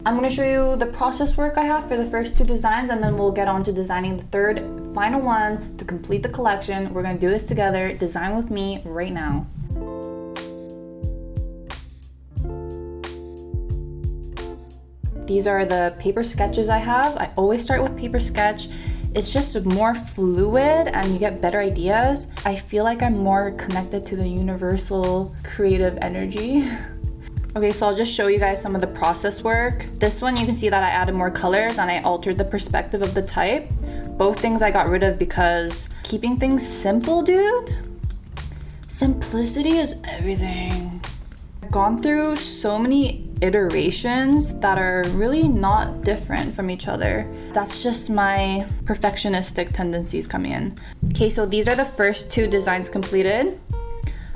I'm going to show you the process work I have for the first 2 designs, and then we'll get on to designing the third, final one to complete the collection. We're going to do this together. Design with me right now. These are the paper sketches I have. I always start with paper sketch. It's just more fluid and you get better ideas. I feel like I'm more connected to the universal creative energy. Okay, so I'll just show you guys some of the process work. This one, you can see that I added more colors and I altered the perspective of the type. Both things I got rid of because keeping things simple, dude. Simplicity is everything. I've gone through so many iterations that are really not different from each other. That's just my perfectionistic tendencies coming in. Okay, so these are the first 2 designs completed.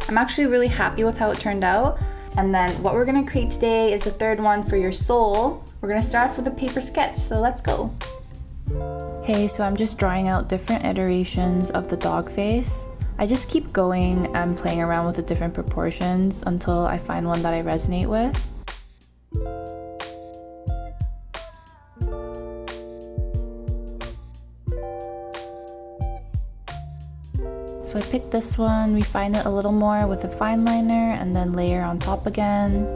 I'm actually really happy with how it turned out. And then what we're gonna create today is the third one for your soul. We're gonna start off with a paper sketch, so let's go. Hey, so I'm just drawing out different iterations of the dog face. I just keep going and playing around with the different proportions until I find one that I resonate with. So I picked this one, refine it a little more with a fine liner, and then layer on top again.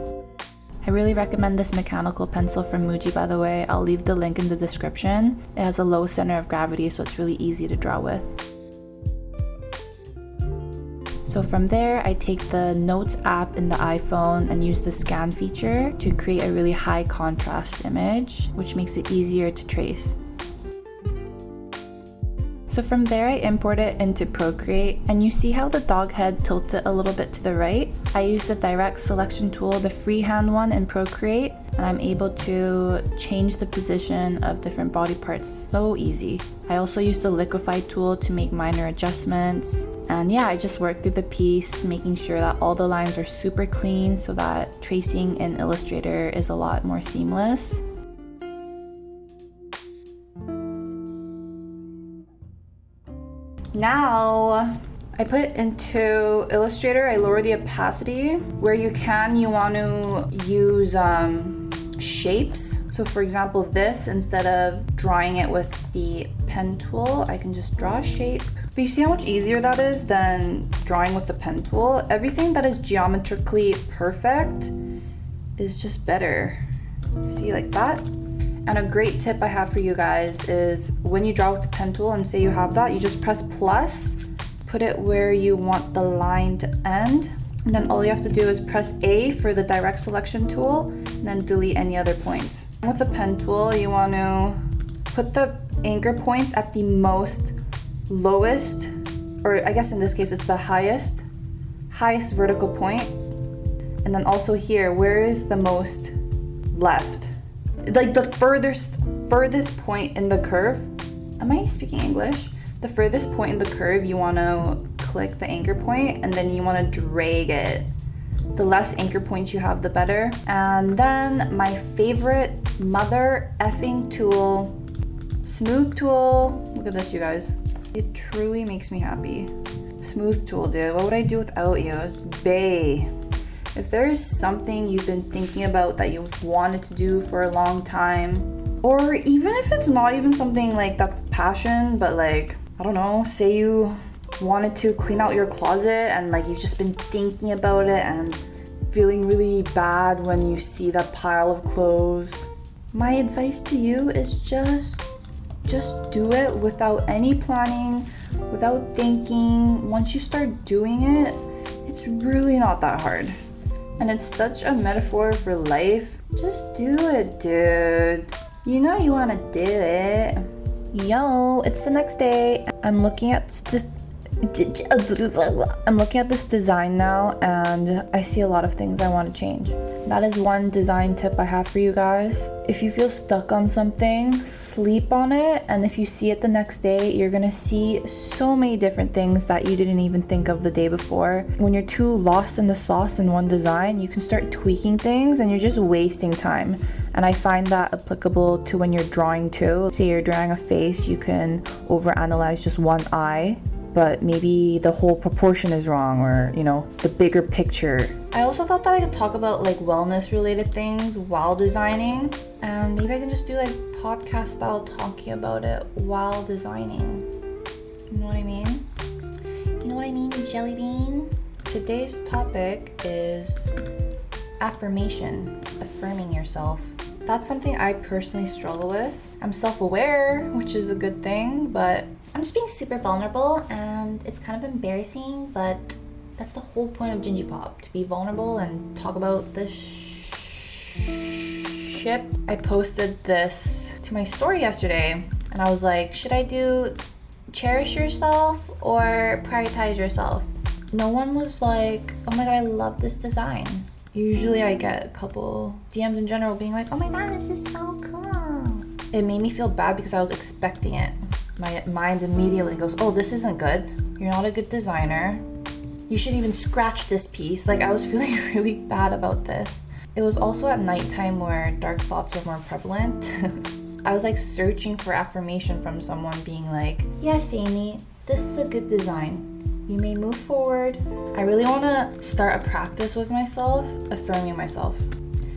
I really recommend this mechanical pencil from Muji, by the way. I'll leave the link in the description. It has a low center of gravity, so it's really easy to draw with. So from there, I take the Notes app in the iPhone and use the scan feature to create a really high contrast image, which makes it easier to trace. So from there, I import it into Procreate, and you see how the dog head tilted a little bit to the right? I use the direct selection tool, the freehand one in Procreate, and I'm able to change the position of different body parts so easy. I also use the liquify tool to make minor adjustments. And yeah, I just work through the piece, making sure that all the lines are super clean so that tracing in Illustrator is a lot more seamless. Now, I put it into Illustrator, I lower the opacity. Where you can, you want to use shapes. So for example, this, instead of drawing it with the pen tool, I can just draw a shape. But you see how much easier that is than drawing with the pen tool? Everything that is geometrically perfect is just better. See, like that? And a great tip I have for you guys is when you draw with the pen tool and say you have that, you just press plus, put it where you want the line to end. And then all you have to do is press A for the direct selection tool, and then delete any other points. With the pen tool, you want to put the anchor points at the most lowest, or I guess in this case it's the highest vertical point. And then also here, where is the most left? Like the furthest point in the curve. Am I speaking English? The furthest point in the curve, you want to click the anchor point and then you want to drag it. The less anchor points you have, the better. And then my favorite mother effing tool, smooth tool. Look at this, you guys. It truly makes me happy. Smooth tool, dude. What would I do without you? It's bae. If there's something you've been thinking about that you've wanted to do for a long time, or even if it's not even something like that's passion, but like, I don't know, say you wanted to clean out your closet and like you've just been thinking about it and feeling really bad when you see that pile of clothes. My advice to you is just do it without any planning, without thinking. Once you start doing it, it's really not that hard. And it's such a metaphor for life. Just do it, dude. You know you want to do it. Yo, it's the next day. I'm looking at this design now, and I see a lot of things I want to change. That is one design tip I have for you guys. If you feel stuck on something, sleep on it, and if you see it the next day, you're gonna see so many different things that you didn't even think of the day before. When you're too lost in the sauce in one design, you can start tweaking things and you're just wasting time. And I find that applicable to when you're drawing too. Say you're drawing a face, you can overanalyze just one eye but maybe the whole proportion is wrong, or you know, the bigger picture. I also thought that I could talk about like wellness related things while designing, and maybe I can just do like podcast style talking about it while designing. You know what I mean? You know what I mean, jelly bean? Today's topic is affirmation, affirming yourself. That's something I personally struggle with. I'm self-aware, which is a good thing, but I'm just being super vulnerable and it's kind of embarrassing, but that's the whole point of Gingy Pop, to be vulnerable and talk about the shit. I posted this to my story yesterday and I was like, should I do cherish yourself or prioritize yourself? No one was like, oh my god, I love this design. Usually I get a couple DMs in general being like, oh my god, this is so cool. It made me feel bad because I was expecting it. My mind immediately goes, oh, this isn't good. You're not a good designer. You should even scratch this piece. Like, I was feeling really bad about this. It was also at nighttime where dark thoughts are more prevalent. I was like searching for affirmation from someone being like, yes, Amy, this is a good design. You may move forward. I really want to start a practice with myself, affirming myself.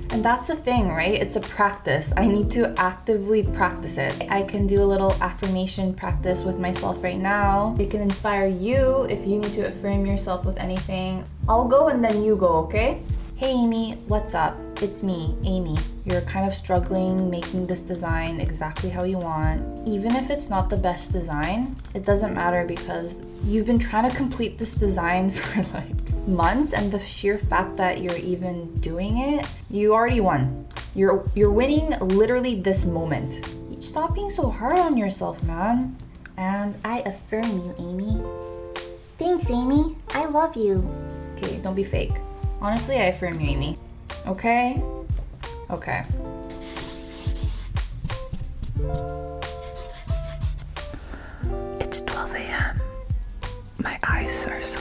And that's the thing, right? It's a practice. I need to actively practice it. I can do a little affirmation practice with myself right now. It can inspire you if you need to affirm yourself with anything. I'll go and then you go, okay? Hey Amy, what's up? It's me, Amy. You're kind of struggling making this design exactly how you want. Even if it's not the best design, it doesn't matter because you've been trying to complete this design for like months, and the sheer fact that you're even doing it, you already won. You're winning literally this moment. Stop being so hard on yourself, man. And I affirm you, Amy. Thanks, Amy. I love you. Okay, don't be fake. Honestly, I affirm you, Amy. Okay? Okay. It's 12 a.m. My eyes are so